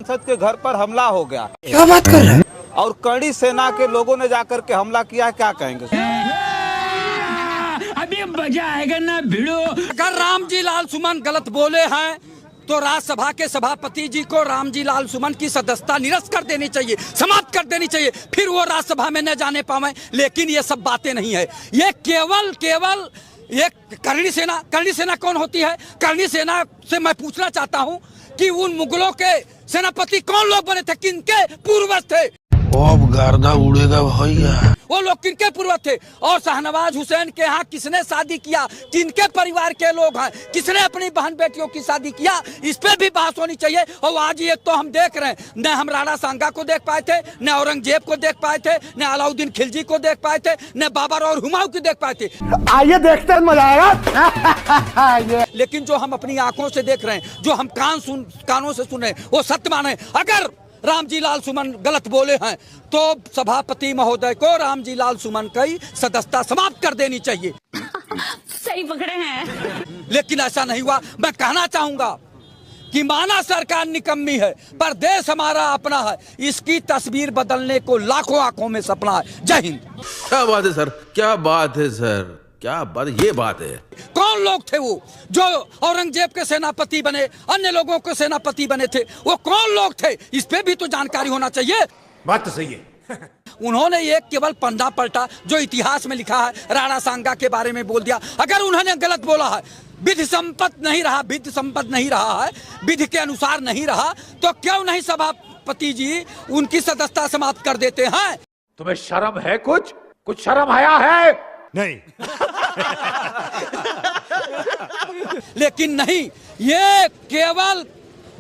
सांसद के घर पर हमला हो गया। क्या बात कर रहे हैं? और कड़ी सेना के लोगों ने जाकर के हमला किया, क्या कहेंगे? अभी मजा आएगा ना भिड़ो। अगर रामजी लाल सुमन गलत बोले हैं तो राज्यसभा के सभापति जी को रामजी लाल सुमन की सदस्यता निरस्त कर देनी चाहिए, समाप्त कर देनी चाहिए, फिर वो राज्यसभा में न जाने पावे। लेकिन ये सब बातें नहीं है, ये केवल ये करणी सेना कौन होती है? करणी सेना से मैं पूछना चाहता हूँ कि उन मुगलों के सेनापति कौन लोग बने थे, किनके पूर्वज थे? अब गर्दा उड़ेगा भैया। वो लोग किनके पूर्वज थे? और शाहनवाज हुसैन के यहाँ किसने शादी किया, किनके परिवार के लोग हैं, किसने अपनी बहन बेटियों की शादी किया, इस पे भी बात होनी चाहिए। और आज ये तो हम देख रहे हैं, न हम राणा सांगा को देख पाए थे, न औरंगजेब को देख पाए थे, न अलाउद्दीन खिलजी को देख पाए थे, न बाबर और हुमायूं को देख पाए थे। आइए देखते हैं, मजा आएगा। लेकिन जो हम अपनी आंखों से देख रहे हैं, जो हम कानों से सुन रहे हैं, वो सत्य माने। अगर रामजी लाल सुमन गलत बोले हैं तो सभापति महोदय को रामजी लाल सुमन की सदस्यता समाप्त कर देनी चाहिए। सही पकड़े हैं। लेकिन ऐसा नहीं हुआ। मैं कहना चाहूंगा कि माना सरकार निकम्मी है, पर देश हमारा अपना है, इसकी तस्वीर बदलने को लाखों आंखों में सपना है। जय हिंद। क्या बात है सर, क्या बात है सर, क्या बात, ये बात है। कौन लोग थे वो जो औरंगजेब के सेनापति बने, अन्य लोगों के सेनापति बने थे? वो कौन लोग थे? इस पे भी तो जानकारी होना चाहिए। बात तो सही है। उन्होंने ये केवल पन्ना पलटा जो इतिहास में लिखा है, राणा सांगा के बारे में बोल दिया। अगर उन्होंने गलत बोला है, विधि सम्पन्न नहीं रहा है, विधि के अनुसार नहीं रहा, तो क्यों नहीं सभापति जी उनकी सदस्यता समाप्त कर देते हैं? तुम्हें शर्म है? कुछ शर्म आया है? नहीं। लेकिन नहीं, ये केवल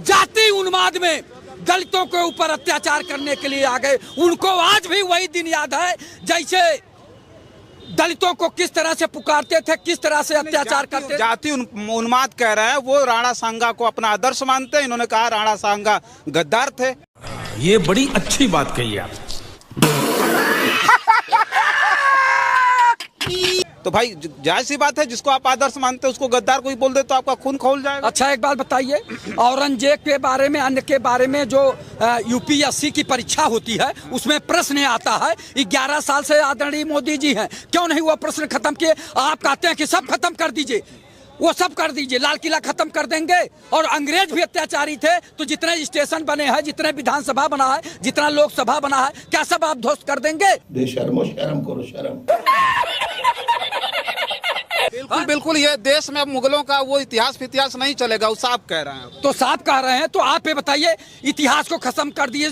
जाति उन्माद में दलितों के ऊपर अत्याचार करने के लिए आ गए। उनको आज भी वही दिन याद है जैसे दलितों को किस तरह से पुकारते थे, किस तरह से अत्याचार करते थे। जाति उन्माद कह रहे हैं, वो राणा सांगा को अपना आदर्श मानते हैं। इन्होंने कहा राणा सांगा गद्दार थे। ये बड़ी अच्छी बात कही आप। तो भाई जायज़ सी बात है, जिसको आप आदर्श मानते हैं उसको गद्दार कोई बोल दे तो आपका खून खौल जाएगा। अच्छा एक बात बताइए, औरंगजेब के बारे में, अन्य के बारे में जो यूपीएससी की परीक्षा होती है उसमें प्रश्न आता है, 11 साल से आदरणीय मोदी जी हैं, क्यों नहीं वो प्रश्न खत्म किए? आप कहते हैं कि सब खत्म कर दीजिए, वो सब कर दीजिए, लाल किला खत्म कर देंगे। और अंग्रेज भी अत्याचारी थे, तो जितने स्टेशन बने हैं, जितने विधानसभा बना है, जितना लोकसभा बना है, क्या सब आप ध्वस्त कर देंगे? बेशर्मो, शर्म करो, शर्म। बिल्कुल ये देश में अब मुगलों का वो इतिहास नहीं चलेगा, वो साफ कह रहे हैं। तो साफ कह रहे हैं, तो आप ये बताइए, इतिहास को खत्म कर दीजिए,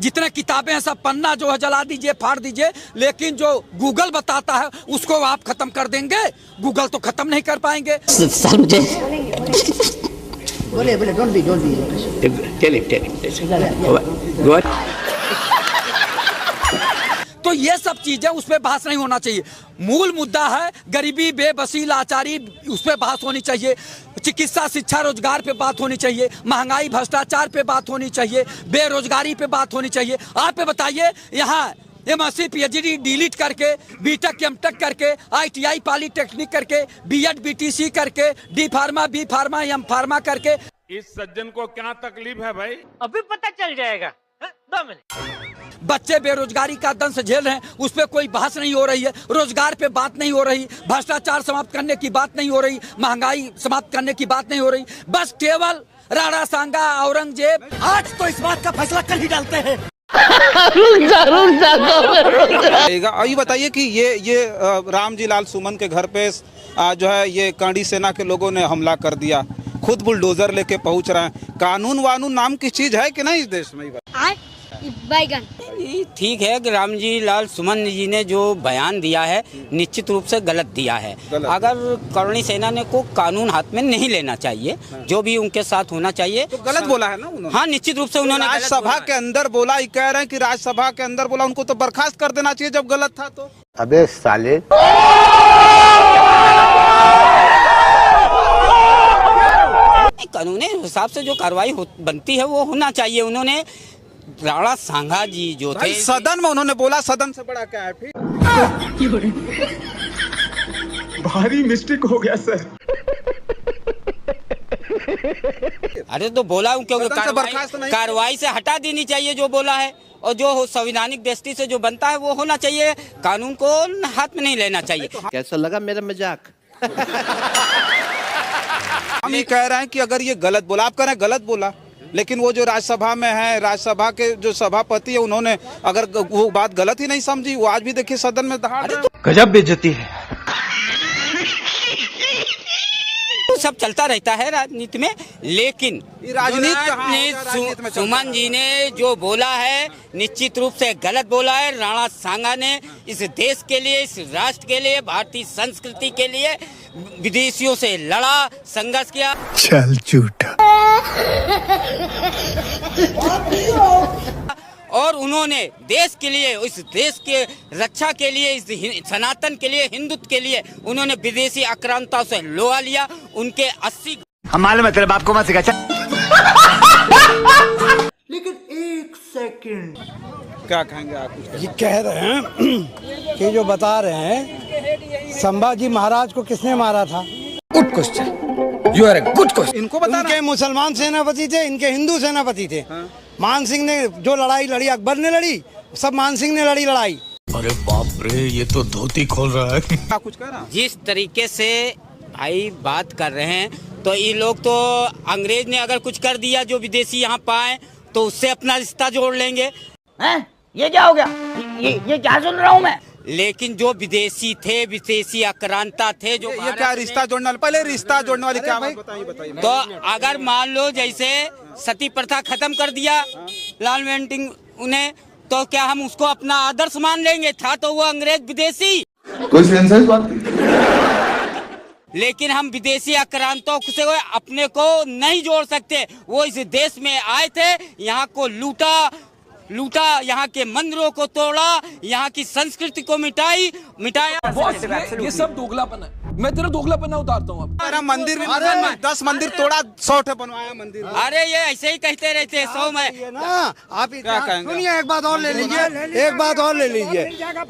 जितने किताबें हैं सब पन्ना जो है जला दीजिए, फाड़ दीजिए, लेकिन जो गूगल बताता है उसको आप खत्म कर देंगे? गूगल तो खत्म नहीं कर पाएंगे। बोले डोंट बी तो ये सब चीजें उस पर बहस नहीं होना चाहिए। मूल मुद्दा है गरीबी, बेबसी, लाचारी, उस पर बहस होनी चाहिए। चिकित्सा, शिक्षा, रोजगार पे बात होनी चाहिए। महंगाई, भ्रष्टाचार पे बात होनी चाहिए। बेरोजगारी पे बात होनी चाहिए। आप ये बताइए, यहाँ MSc PhD डिलीट करके, बीटेक एमटेक करके, ITI पॉलिटेक्निक करके, BEd BTC करके, D pharma, B pharma, M pharma करके, इस सज्जन को क्या तकलीफ है भाई? अभी पता चल जाएगा, 2 मिनट। बच्चे बेरोजगारी का दंश झेल रहे हैं, उस पर कोई बहस नहीं हो रही है। रोजगार पे बात नहीं हो रही, भ्रष्टाचार समाप्त करने की बात नहीं हो रही, महंगाई समाप्त करने की बात नहीं हो रही। बस केवल राणा सांगा, औरंगजेब। आज तो इस बात का फैसला कल ही डालते हैं। और ये बताइए कि ये रामजी लाल सुमन के घर पे जो है ये करणी सेना के लोगों ने हमला कर दिया, खुद बुलडोजर लेके पहुंच रहे हैं। कानून वानून नाम की चीज है कि नहीं इस देश में? बैगन ठीक है कि रामजी लाल सुमन जी ने जो बयान दिया है निश्चित रूप से गलत दिया है। अगर करणी सेना ने को कानून हाथ में नहीं लेना चाहिए, जो भी उनके साथ होना चाहिए। तो गलत बोला है ना उन्होंने? हाँ, निश्चित रूप से उन्होंने राज्यसभा के अंदर बोला, ये कह रहे हैं कि राज्यसभा के अंदर बोला, उनको तो बर्खास्त कर देना चाहिए जब गलत था तो। अबे साले, कानूनी हिसाब से जो कार्रवाई बनती है वो होना चाहिए। उन्होंने राणा सांगा जी जो थे, सदन में उन्होंने बोला, सदन से बड़ा क्या है फिर? भारी मिस्टेक हो गया सर। अरे तो बोला हूँ क्योंकि सदन से बर्खास्त नहीं कार्रवाई से हटा देनी चाहिए जो बोला है, और जो संवैधानिक दृष्टि से जो बनता है वो होना चाहिए, कानून को हाथ में नहीं लेना चाहिए। कैसा लगा मेरा मजाक? हम ये कह रहे हैं कि अगर ये गलत बोला, आप कह रहे हैं गलत बोला, लेकिन वो जो राज्यसभा में है, राज्यसभा के जो सभापति है, उन्होंने अगर वो बात गलत ही नहीं समझी, वो आज भी देखिए सदन में दहाड़ रहे हैं। गजब बेइज्जती है। तो सब चलता रहता है राजनीति में, लेकिन राजनीति सुमन जी ने जो बोला है निश्चित रूप से गलत बोला है। राणा सांगा ने इस देश के लिए, इस राष्ट्र के लिए, भारतीय संस्कृति के लिए विदेशियों से लड़ा, संघर्ष किया। चल झूठा। और उन्होंने देश के लिए, इस देश के रक्षा के लिए, इस सनातन के लिए, हिंदुत्व के लिए उन्होंने विदेशी आक्रांताओं से लोहा लिया। उनके 80 हम मालूम है तेरे बाप को मत सिखा। लेकिन एक सेकंड, क्या कहेंगे आप? ये कह रहे हैं कि जो बता रहे हैं संभाजी महाराज को किसने मारा था? Good question, you are a good question. इनको बताना। उनके मुसलमान सेनापति थे, इनके हिंदू सेनापति थे। मान सिंह ने जो लड़ाई लड़ी, अकबर ने लड़ी, सब मान सिंह ने लड़ी लड़ाई। अरे बाप रे, ये तो धोती खोल रहा है। क्या कुछ कह रहा? जिस तरीके से भाई बात कर रहे हैं, तो ये लोग तो अंग्रेज ने अगर कुछ कर दिया जो विदेशी यहाँ पाए तो उससे अपना रिश्ता जोड़ लेंगे। हैं? ये क्या हो गया? ये क्या सुन रहा हूँ मैं? लेकिन जो विदेशी थे, विदेशी आक्रांता थे, जो ये क्या रिश्ता जोड़ने वाले, पहले रिश्ता जोड़ने वाली क्या बात बताइए। तो अगर मान लो जैसे सती प्रथा खत्म कर दिया लाल मेंटिंग उन्हें, तो क्या हम उसको अपना आदर्श मान लेंगे? था तो वो अंग्रेज विदेशी, कोई सेंस है इस बात? लेकिन हम विदेशी आक्रांतों से अपने को नहीं जोड़ सकते। वो इस देश में आए थे, यहाँ को लूटा, यहाँ के मंदिरों को तोड़ा, यहाँ की संस्कृति को मिटाया। ये सब दोगलापन है। मैं तेरा दोगलापन उतारता हूँ अब। अरे मंदिर भी 10 मंदिर तोड़ा, 100 ठे बनवाया मंदिर। अरे ये ऐसे ही कहते रहते हैं 100 में ना। आप क्या कहेंगे? सुनिए, एक बात और ले लीजिए, एक बात और ले लीजिए।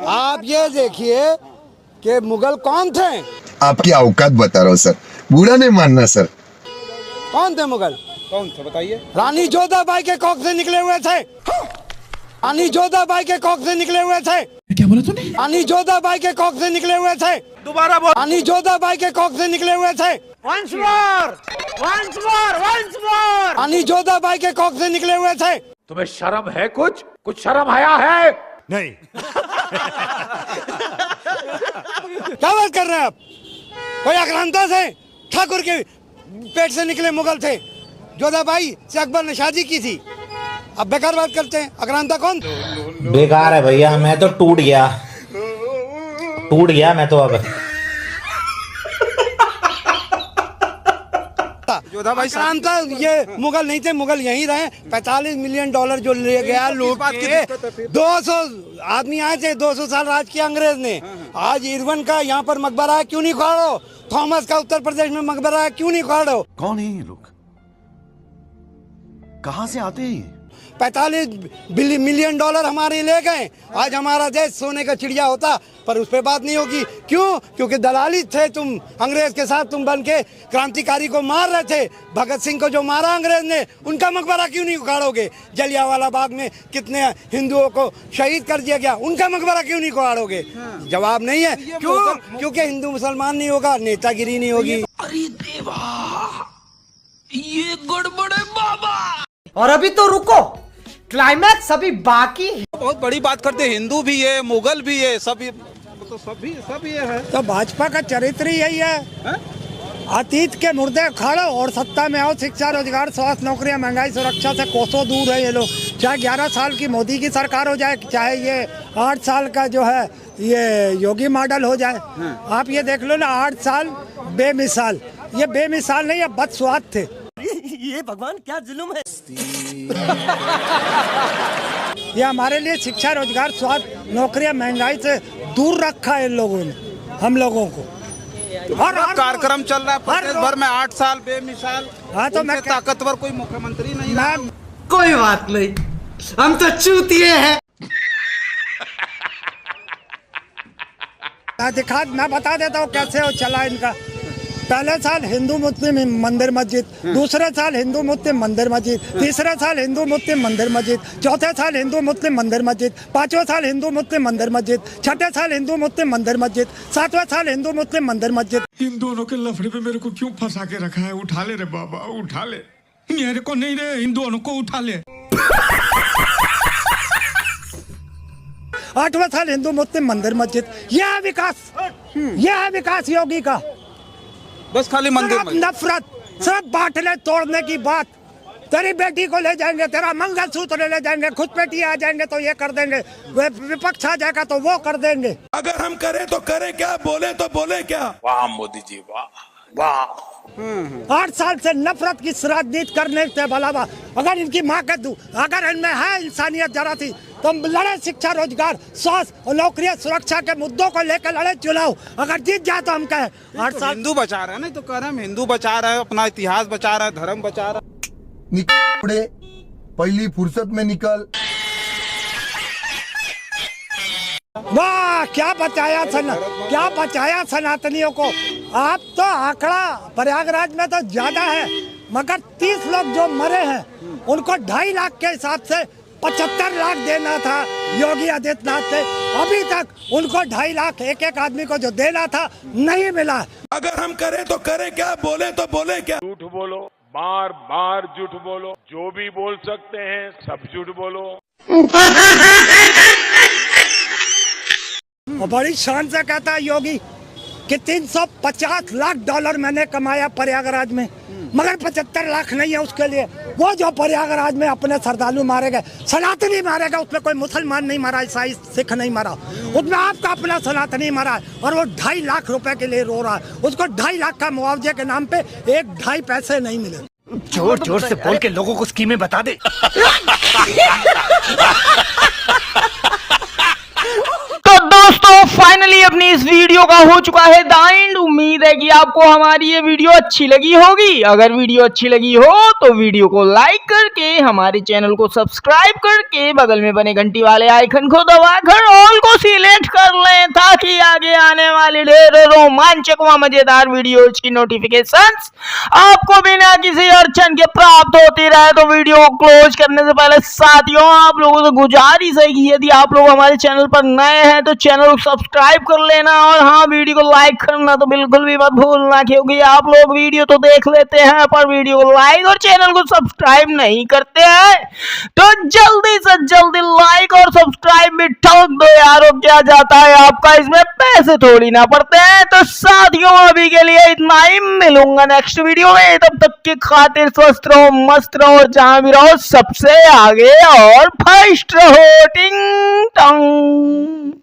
आप ये देखिए कि मुगल कौन थे? आपकी औकात बता रहा हूँ सर, बुरा नहीं मानना सर। कौन थे मुगल? कौन थे बताइए? रानी जोधाबाई के कोख से निकले हुए थे। रानी जोधाबाई के कोख से निकले हुए थे। क्या बोला तूने? रानी जोधाबाई के कोख से निकले हुए थे। दोबारा बोल। रानी जोधाबाई के कोख से निकले हुए थे। Once more! Once more! Once more! रानी जोधाबाई के कोख से निकले हुए थे। तुम्हें शर्म है? कुछ शर्म हया है? नहीं। क्या बात कर रहे हैं आप? कोई आक्रांता थे? ठाकुर के पेट से निकले मुगल थे। जोधाबाई से अकबर ने शादी की थी। अब बेकार बात करते हैं। आक्रांता कौन? बेकार है भैया, मैं तो टूट गया मैं तो अब। जोधाबाई आक्रांता ये मुगल नहीं थे, मुगल यहीं रहे। $45 मिलियन जो ले गया लूट के। 200 आदमी आए थे, 200 साल राज किया अंग्रेज ने। आज इरविन का यहाँ पर मकबरा है, क्यों नहीं उखाड़ो? थॉमस का उत्तर प्रदेश में मकबरा है, क्यों नहीं उखाड़ो? कौन है ये लोग? कहाँ से आते हैं? $45 मिलियन हमारे ले गए। आज हमारा देश सोने का चिड़िया होता, पर उस पर बात नहीं होगी। क्यों? क्योंकि दलाली थे तुम, अंग्रेज के साथ तुम बन के क्रांतिकारी को मार रहे थे। भगत सिंह को जो मारा अंग्रेज ने, उनका मकबरा क्यों नहीं उखाड़ोगे? जलियांवाला बाग में कितने हिंदुओं को शहीद कर दिया गया, उनका मकबरा क्यों नहीं उखाड़ोगे? जवाब नहीं है। क्यों? क्योंकि हिंदू मुसलमान नहीं होगा, नेतागिरी नहीं होगी। अरे देवा, ये गड़बड़ है बाबा। और अभी तो रुको, क्लाइमैक्स अभी बाकी। बहुत बड़ी बात करते हैं, हिंदू भी है, मुगल भी है, सब ये तो सब ये है। तो भाजपा का चरित्र ही यही है। अतीत के मुर्दे उखाड़ो और सत्ता में आओ। शिक्षा, रोजगार, स्वास्थ्य, नौकरियां, महंगाई, सुरक्षा से कोसों दूर है ये लोग। चाहे 11 साल की मोदी की सरकार हो जाए, चाहे ये 8 साल का जो है ये योगी मॉडल हो जाए। आप ये देख लो ना, 8 साल बेमिसाल। ये बेमिसाल नहीं, ये बदस्वाद थे। ये भगवान क्या जुल्म है। ये हमारे लिए शिक्षा, रोजगार, स्वास्थ्य, नौकरियां, महंगाई से दूर रखा है इन लोगों ने, हम लोगों को। हर कार्यक्रम चल रहा है प्रदेश भर में, 8 साल बेमिसाल। हाँ, तो मैं ताकतवर कोई मुख्यमंत्री नहीं है। कोई बात नहीं, हम तो चूतिए हैं। मैं बता देता हूँ कैसे हो चला इनका। पहले साल हिंदू मुस्लिम मंदिर मस्जिद, दूसरे साल हिंदू मुस्लिम मंदिर मस्जिद, तीसरे साल हिंदू मुस्लिम मंदिर मस्जिद, चौथे साल हिंदू मुस्लिम मंदिर मस्जिद, पांचवें साल हिंदू मुस्लिम मंदिर मस्जिद, छठे साल हिंदू मुस्लिम मंदिर मस्जिद, सातवें साल हिंदू मुस्लिम मंदिर मस्जिद। इन दोनों के लफड़े पे मेरे को क्यों फंसा के रखा है? उठा ले रे बाबा, उठा ले। मेरे को नहीं रे, इन दोनों को उठा ले। आठवें साल हिंदू मुस्लिम मंदिर मस्जिद। यह है विकास, यह है विकास योगी का। बस खाली मंदिर में नफरत, सिर्फ बांटने तोड़ने की बात। तेरी बेटी को ले जाएंगे, तेरा मंगलसूत्र ले जाएंगे, खुशपेटी आ जाएंगे तो ये कर देंगे, विपक्ष आ जाएगा तो वो कर देंगे। अगर हम करें तो करें क्या, बोले तो बोले क्या? वाह मोदी जी, वाह वाह। 8 साल से नफरत की राजनीति करने से भला, अगर इनकी माँ कह दूं, अगर इनमें है इंसानियत जरा थी तो लड़े शिक्षा, रोजगार, स्वास्थ्य और नौकरियां, सुरक्षा के मुद्दों को लेकर लड़े चुनाव। अगर जीत जाए तो हम कहें 8 साल हिंदू बचा रहे हैं, नहीं तो कह रहे हैं हिंदू बचा रहे हैं, अपना इतिहास बचा रहे हैं, धर्म बचा रहे हैं। निकल पहली फुर्सत में निकल। वाह, क्या बचाया सनातनियों को। आप तो आंकड़ा प्रयागराज में तो ज्यादा है, मगर 30 लोग जो मरे हैं उनको 2.5 लाख के हिसाब से 75 लाख देना था योगी आदित्यनाथ से। अभी तक उनको 2.5 लाख एक आदमी को जो देना था नहीं मिला। अगर हम करें तो करें क्या, बोले तो बोले क्या? झूठ बोलो, बार बार झूठ बोलो, जो भी बोल सकते हैं सब झूठ बोलो। और बड़ी शान से कहता है योगी कि 350 लाख डॉलर मैंने कमाया प्रयागराज में, मगर 75 लाख नहीं है उसके लिए। वो जो प्रयागराज में अपने श्रद्धालु मारे गए, सनातनी मारे गए, उसमें कोई मुसलमान नहीं मारा, ईसाई सिख नहीं मारा, उसमें आपका अपना सनातनी मारा है। और वो 2.5 लाख रुपए के लिए रो रहा है। उसको 2.5 लाख का मुआवजे के नाम पे 1.5 पैसे नहीं मिले। जोर जोर से बोल के लोगों को स्कीमें बता दे। तो दोस्तों फाइनली अपनी इस वीडियो का हो चुका है द एंड। उम्मीद है कि आपको हमारी ये वीडियो अच्छी लगी होगी। अगर वीडियो अच्छी लगी हो तो वीडियो को लाइक करके, हमारे चैनल को सब्सक्राइब करके, बगल में बने घंटी वाले आइकन को दबाकर ऑल को सिलेक्ट कर लें, ताकि आगे आने वाली ढेर रोमांचक व मजेदार वीडियोज की नोटिफिकेशंस आपको बिना किसी अड़चन के प्राप्त होती रहे। तो वीडियो को क्लोज करने से पहले साथियों, आप लोगों से गुजारिश है कि यदि आप लोग हमारे चैनल पर नए हैं तो चैनल को सब्सक्राइब कर लेना, और हाँ, वीडियो को लाइक करना तो बिल्कुल भी मत भूलना, क्योंकि आप लोग वीडियो तो देख लेते हैं पर वीडियो को लाइक और चैनल को सब्सक्राइब नहीं करते हैं। तो जल्दी से जल्दी लाइक और सब्सक्राइब भी ठोक दो यारो, क्या जाता है आपका, इसमें पैसे थोड़ी ना पड़ते हैं। तो साथियों अभी के लिए इतना ही, मिलूंगा नेक्स्ट वीडियो में। तब तक की खातिर स्वस्थ रहो, मस्त रहो, जहां भी रहो सबसे आगे और फर्स्ट रहो। टिंग टंग।